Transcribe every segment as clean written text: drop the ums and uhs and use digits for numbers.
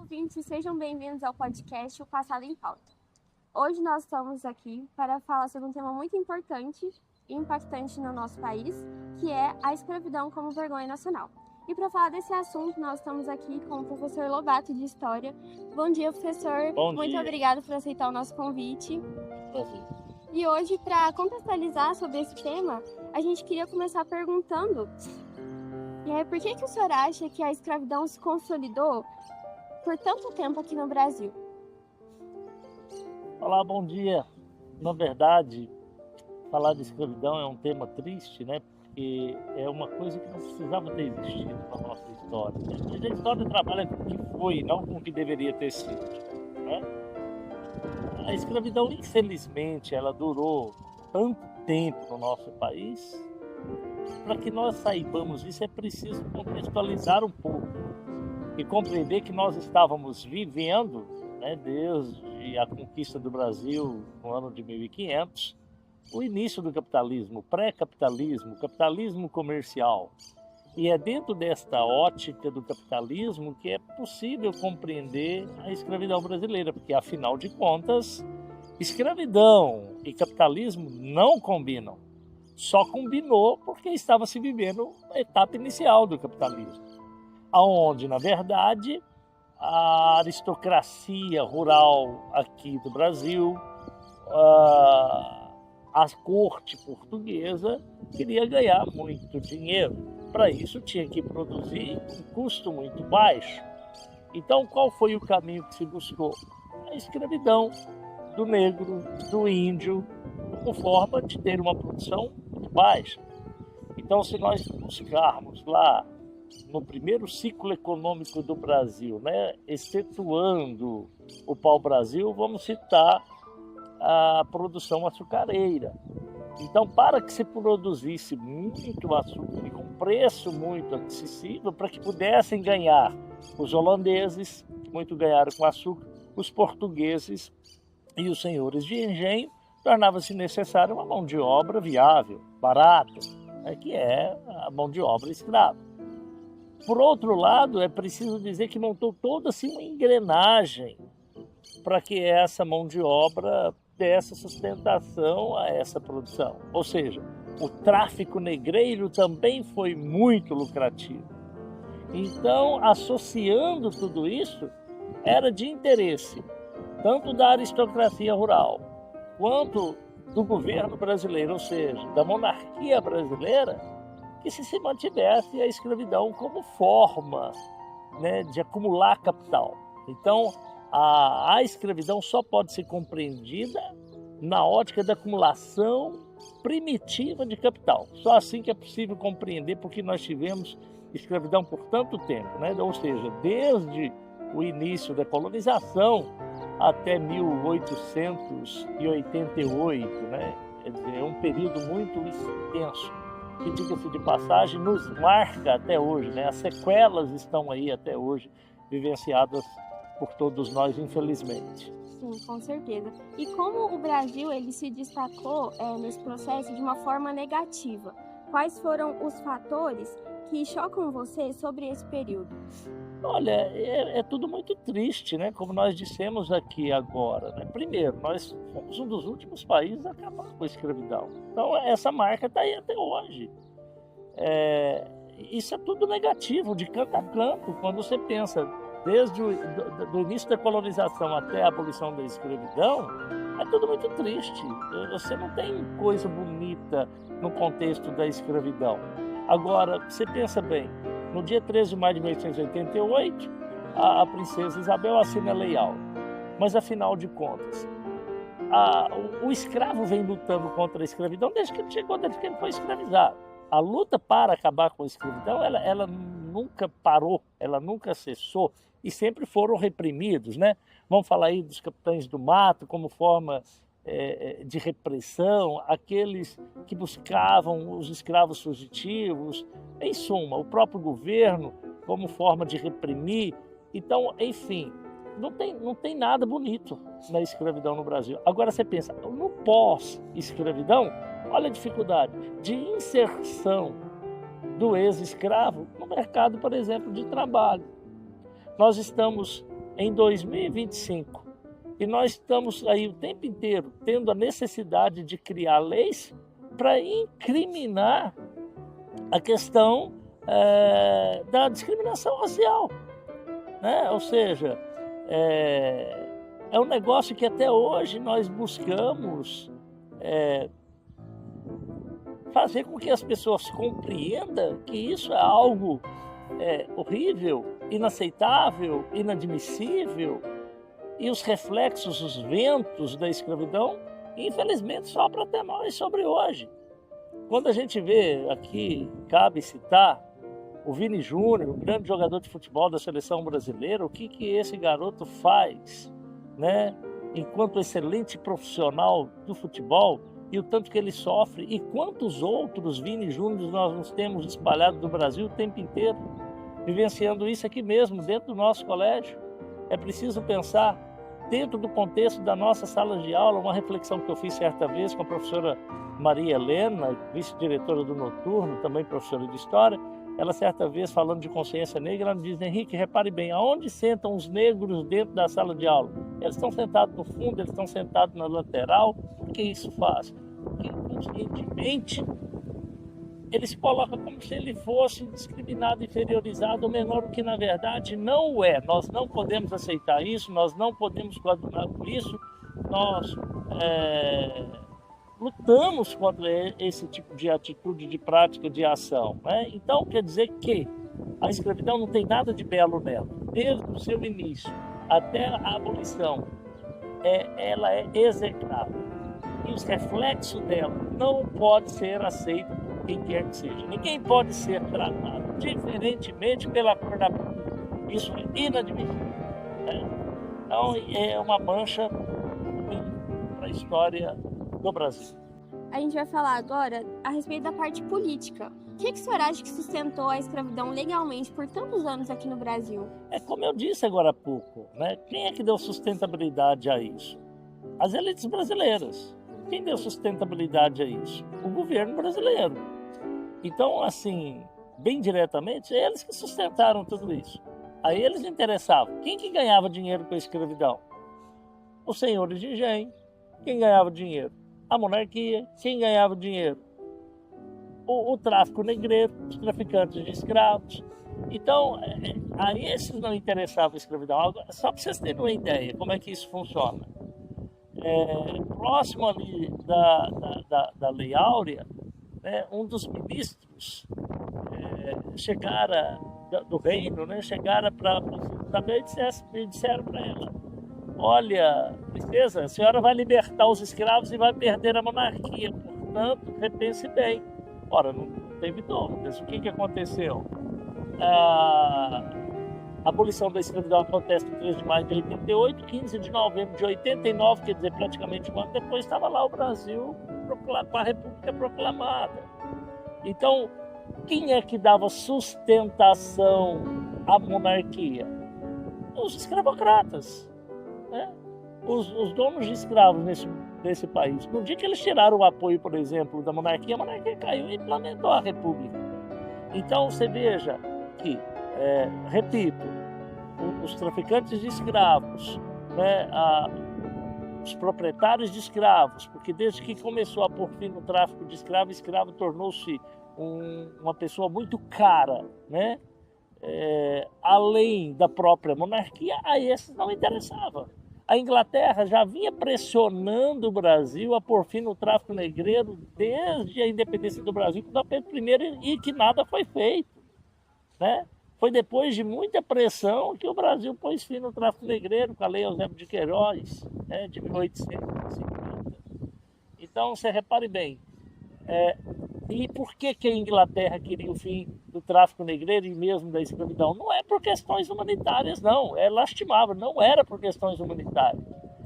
ouvintes, sejam bem-vindos ao podcast O Passado em Pauta. Hoje nós estamos aqui para falar sobre um tema muito importante e impactante no nosso país, que é a escravidão como vergonha nacional. E para falar desse assunto, nós estamos aqui com o professor Lobato de História. Bom dia, professor. Muito obrigada por aceitar o nosso convite. Prazer. E hoje, para contextualizar sobre esse tema, a gente queria começar perguntando por que o senhor acha que a escravidão se consolidou por tanto tempo aqui no Brasil? Olá, bom dia. Na verdade, falar de escravidão é um tema triste, né? Porque é uma coisa que não precisava ter existido na nossa história. A história trabalha com o que foi, não com o que deveria ter sido, né? A escravidão, infelizmente, ela durou tanto tempo no nosso país. Para que nós saibamos isso, é preciso contextualizar um pouco e compreender que nós estávamos vivendo, né, desde a conquista do Brasil no ano de 1500, o início do capitalismo, pré-capitalismo, capitalismo comercial. E é dentro desta ótica do capitalismo que é possível compreender a escravidão brasileira, porque, afinal de contas, escravidão e capitalismo não combinam. Só combinou porque estava se vivendo a etapa inicial do capitalismo, onde, na verdade, a aristocracia rural aqui do Brasil, a corte portuguesa, queria ganhar muito dinheiro. Para isso tinha que produzir um custo muito baixo. Então, qual foi o caminho que se buscou? A escravidão do negro, do índio, como forma de ter uma produção muito baixa. Então, se nós buscarmos lá no primeiro ciclo econômico do Brasil, né, excetuando o pau-brasil, vamos citar a produção açucareira. Então, para que se produzisse muito açúcar e com preço muito acessível, para que pudessem ganhar os holandeses, que muito ganharam com açúcar, os portugueses e os senhores de engenho, tornava-se necessária uma mão de obra viável, barata, né, que é a mão de obra escrava. Por outro lado, é preciso dizer que montou toda assim, uma engrenagem para que essa mão de obra desse sustentação a essa produção. Ou seja, o tráfico negreiro também foi muito lucrativo. Então, associando tudo isso, era de interesse tanto da aristocracia rural quanto do governo brasileiro, ou seja, da monarquia brasileira, que se mantivesse a escravidão como forma, né, de acumular capital. Então, a escravidão só pode ser compreendida na ótica da acumulação primitiva de capital. Só assim que é possível compreender porque nós tivemos escravidão por tanto tempo, né? Ou seja, desde o início da colonização até 1888, né? É um período muito extenso, que, diga-se de passagem, nos marca até hoje, né? As sequelas estão aí até hoje, vivenciadas por todos nós, infelizmente. Sim, com certeza. E como o Brasil ele se destacou nesse processo de uma forma negativa? Quais foram os fatores que chocam você sobre esse período? Olha, é tudo muito triste, né? Como nós dissemos aqui agora, né? Primeiro, nós fomos um dos últimos países a acabar com a escravidão. Então, essa marca está aí até hoje. Isso é tudo negativo, de canto a canto, quando você pensa desde o início da colonização até a abolição da escravidão, é tudo muito triste. Você não tem coisa bonita no contexto da escravidão. Agora, você pensa bem, no dia 13 de maio de 1888, a princesa Isabel assina a Lei Áurea. Mas, afinal de contas, o escravo vem lutando contra a escravidão desde que ele chegou, desde que ele foi escravizado. A luta para acabar com a escravidão, ela nunca parou, ela nunca cessou e sempre foram reprimidos, né? Vamos falar aí dos capitães do mato como forma de repressão, aqueles que buscavam os escravos fugitivos, em suma, o próprio governo como forma de reprimir. Então, enfim, não tem nada bonito na escravidão no Brasil. Agora você pensa, no pós-escravidão, olha a dificuldade de inserção do ex-escravo no mercado, por exemplo, de trabalho. Nós estamos em 2025, e nós estamos aí o tempo inteiro tendo a necessidade de criar leis para incriminar a questão da discriminação racial, né? Ou seja, é um negócio que até hoje nós buscamos fazer com que as pessoas compreendam que isso é algo horrível, inaceitável, inadmissível, e os reflexos, os ventos da escravidão, infelizmente, sopram até nós sobre hoje. Quando a gente vê aqui, cabe citar o Vini Júnior, um grande jogador de futebol da seleção brasileira, o que esse garoto faz, né? Enquanto excelente profissional do futebol, e o tanto que ele sofre, e quantos outros Vini Júnior nós nos temos espalhados no Brasil o tempo inteiro, vivenciando isso aqui mesmo, dentro do nosso colégio. É preciso pensar, dentro do contexto da nossa sala de aula, uma reflexão que eu fiz certa vez com a professora Maria Helena, vice-diretora do Noturno, também professora de História. Ela, certa vez, falando de consciência negra, ela me diz: Henrique, repare bem, aonde sentam os negros dentro da sala de aula? Eles estão sentados no fundo, eles estão sentados na lateral. Por que isso faz? Porque, inconscientemente, ele se coloca como se ele fosse discriminado, inferiorizado, ou menor, o que na verdade não é. Nós não podemos aceitar isso, nós não podemos coadunar com isso, nós lutamos contra esse tipo de atitude, de prática, de ação, né? Então, quer dizer que a escravidão não tem nada de belo nela. Desde o seu início até a abolição, ela é execrável. E os reflexos dela não podem ser aceitos por quem quer que seja. Ninguém pode ser tratado diferentemente pela cor da pele. Isso é inadmissível, né? Então, é uma mancha ruim para a história do Brasil. A gente vai falar agora a respeito da parte política. O que o senhor acha que sustentou a escravidão legalmente por tantos anos aqui no Brasil? Como eu disse agora há pouco, né? Quem é que deu sustentabilidade a isso? As elites brasileiras. Quem deu sustentabilidade a isso? O governo brasileiro. Então, assim, bem diretamente, eles que sustentaram tudo isso. A eles interessavam. Quem que ganhava dinheiro com a escravidão? Os senhores de engenho. Quem ganhava dinheiro? A monarquia. Quem ganhava dinheiro? O tráfico negreiro, os traficantes de escravos. Então, a esses não interessava a escravidão. Agora, só para vocês terem uma ideia como é que isso funciona. Próximo ali da Lei Áurea, né, um dos ministros do reino, né, chegaram para também disseram para ela: olha, princesa, a senhora vai libertar os escravos e vai perder a monarquia, portanto, repense bem. Ora, não teve dúvidas. O que aconteceu? A abolição da escravidão acontece no 3 de maio de 88, 15 de novembro de 89, quer dizer, praticamente um ano depois, estava lá o Brasil com a República proclamada. Então, quem é que dava sustentação à monarquia? Os escravocratas, né? Os donos de escravos nesse país. No dia que eles tiraram o apoio, por exemplo, da monarquia, a monarquia caiu e implementou a República. Então, você veja que, repito, os traficantes de escravos, né, os proprietários de escravos, porque desde que começou a pôr fim no tráfico de escravo tornou-se uma pessoa muito cara, né? Além da própria monarquia, a esses não interessava. A Inglaterra já vinha pressionando o Brasil a pôr fim no tráfico negreiro desde a independência do Brasil com Dom Pedro I, e que nada foi feito, né? Foi depois de muita pressão que o Brasil pôs fim no tráfico negreiro com a Lei Eusébio de Queiroz, né, de 1850. Então, você repare bem, e por que a Inglaterra queria o fim do tráfico negreiro e mesmo da escravidão? Não é por questões humanitárias, não. É lastimável, não era por questões humanitárias.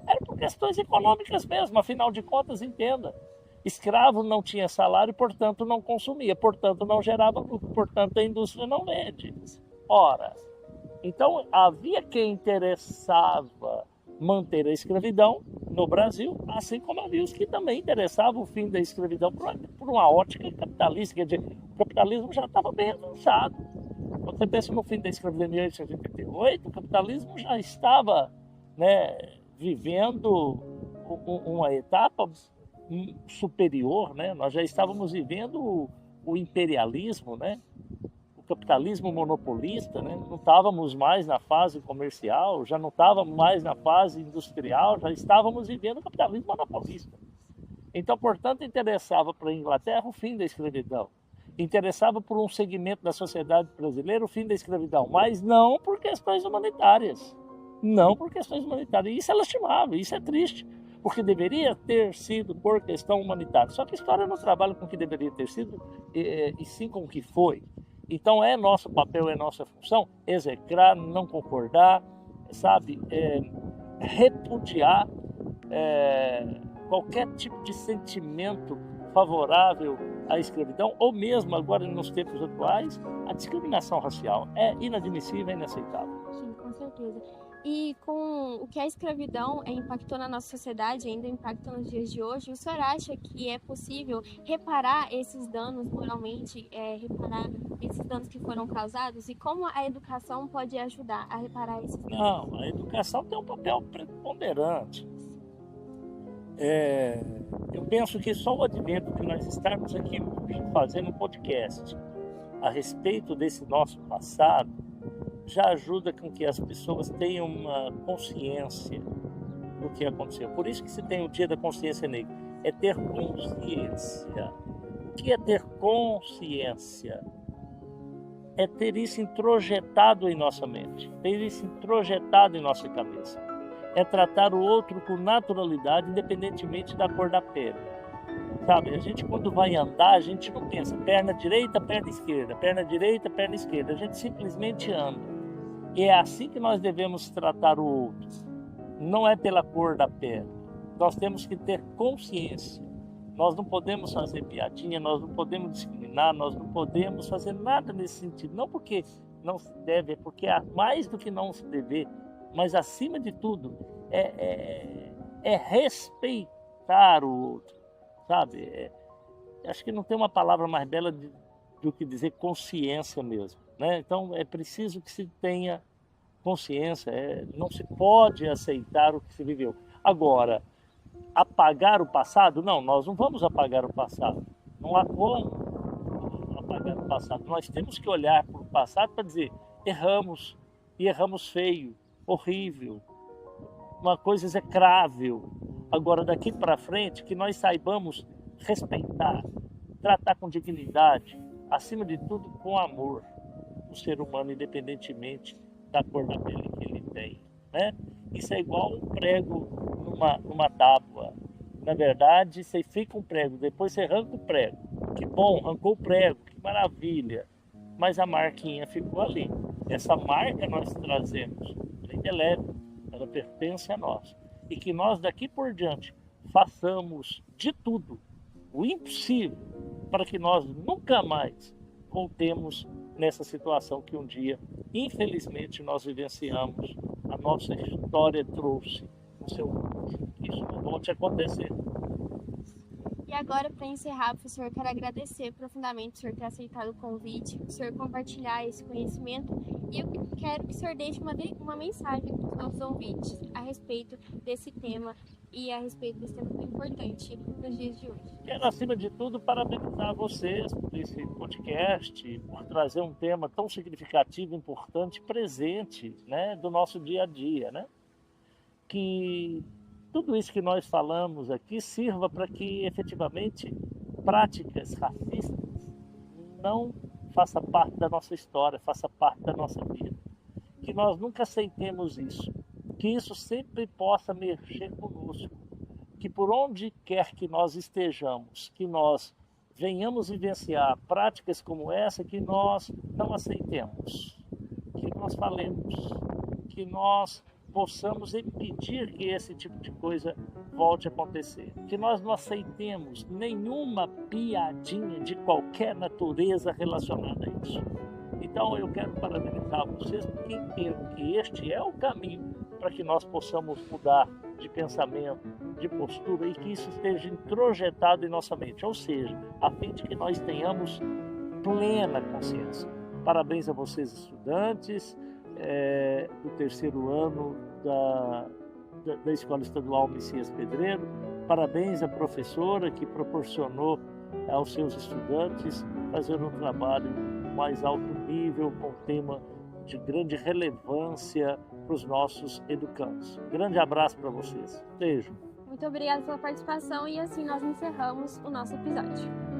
Era por questões econômicas mesmo, afinal de contas, entenda. Escravo não tinha salário, portanto não consumia, portanto não gerava lucro, portanto a indústria não vende. Ora, então havia quem interessava manter a escravidão no Brasil, assim como havia os que também interessavam o fim da escravidão por uma ótica capitalista. Quer dizer, o capitalismo já estava bem avançado. Você pensa no fim da escravidão em 1888, o capitalismo já estava, né, vivendo uma etapa superior, né? Nós já estávamos vivendo o imperialismo, né? O capitalismo monopolista, né? Não estávamos mais na fase comercial, já não estávamos mais na fase industrial, já estávamos vivendo o capitalismo monopolista. Então, portanto, interessava para a Inglaterra o fim da escravidão. Interessava por um segmento da sociedade brasileira o fim da escravidão, mas não por questões humanitárias. Não por questões humanitárias. E isso é lastimável, isso é triste, porque deveria ter sido por questão humanitária. Só que a história não trabalha com o que deveria ter sido, e sim com o que foi. Então é nosso papel, é nossa função execrar, não concordar, sabe, repudiar qualquer tipo de sentimento favorável à escravidão, ou mesmo agora nos tempos atuais, a discriminação racial é inadmissível, é inaceitável. Sim, com certeza. E com o que a escravidão impactou na nossa sociedade, ainda impacta nos dias de hoje, o senhor acha que é possível reparar esses danos moralmente, reparar esses danos que foram causados? E como a educação pode ajudar a reparar esses danos? Não, a educação tem um papel preponderante. Eu penso que só o advento de nós estarmos aqui hoje fazendo um podcast a respeito desse nosso passado já ajuda com que as pessoas tenham uma consciência do que aconteceu. Por isso que se tem o Dia da Consciência Negra, é ter consciência. O que é ter consciência? É ter isso introjetado em nossa mente, ter isso introjetado em nossa cabeça. É tratar o outro com naturalidade, independentemente da cor da pele. Sabe, a gente quando vai andar, a gente não pensa perna direita, perna esquerda, perna direita, perna esquerda. A gente simplesmente anda. E é assim que nós devemos tratar o outro. Não é pela cor da pele. Nós temos que ter consciência. Nós não podemos fazer piadinha, nós não podemos discriminar, nós não podemos fazer nada nesse sentido. Não porque não se deve, é porque há mais do que não se deve. Mas, acima de tudo, é respeitar o outro, sabe? Acho que não tem uma palavra mais bela do que dizer consciência mesmo, né? Então, é preciso que se tenha consciência, não se pode aceitar o que se viveu. Agora, apagar o passado? Não, nós não vamos apagar o passado. Não há como apagar o passado. Nós temos que olhar para o passado para dizer, erramos, e erramos feio, horrível, uma coisa execrável. Agora, daqui para frente, que nós saibamos respeitar, tratar com dignidade, acima de tudo com amor, o ser humano, independentemente da cor da pele que ele tem, né? Isso é igual um prego numa tábua. Na verdade, você fica um prego, depois você arranca o prego. Que bom, arrancou o prego, que maravilha. Mas a marquinha ficou ali. Essa marca nós trazemos, ela é indelével, ela pertence a nós. E que nós daqui por diante façamos de tudo, o impossível, para que nós nunca mais voltemos nessa situação que um dia, infelizmente, nós vivenciamos, a nossa história trouxe no seu curso. Que isso não volte a acontecer. E agora, para encerrar, professor, eu quero agradecer profundamente o senhor ter aceitado o convite, o senhor compartilhar esse conhecimento, e eu quero que o senhor deixe uma mensagem para os nossos ouvintes a respeito desse tema e a respeito desse tema tão importante nos dias de hoje. Quero, acima de tudo, parabenizar vocês por esse podcast, por trazer um tema tão significativo, importante, presente, né, do nosso dia a dia, né? Que tudo isso que nós falamos aqui sirva para que, efetivamente, práticas racistas não façam parte da nossa história, façam parte da nossa vida. Que nós nunca aceitemos isso. Que isso sempre possa mexer conosco. Que por onde quer que nós estejamos, que nós venhamos vivenciar práticas como essa, que nós não aceitemos. Que nós falemos. Que nós possamos impedir que esse tipo de coisa volte a acontecer. Que nós não aceitemos nenhuma piadinha de qualquer natureza relacionada a isso. Então eu quero parabenizar vocês porque entendo que este é o caminho para que nós possamos mudar de pensamento, de postura e que isso esteja introjetado em nossa mente. Ou seja, a fim de que nós tenhamos plena consciência. Parabéns a vocês, estudantes do terceiro ano da Escola Estadual Messias Pedreiro. Parabéns à professora que proporcionou aos seus estudantes fazer um trabalho mais alto nível, com um tema de grande relevância para os nossos educandos. Grande abraço para vocês. Beijo. Muito obrigada pela participação e assim nós encerramos o nosso episódio.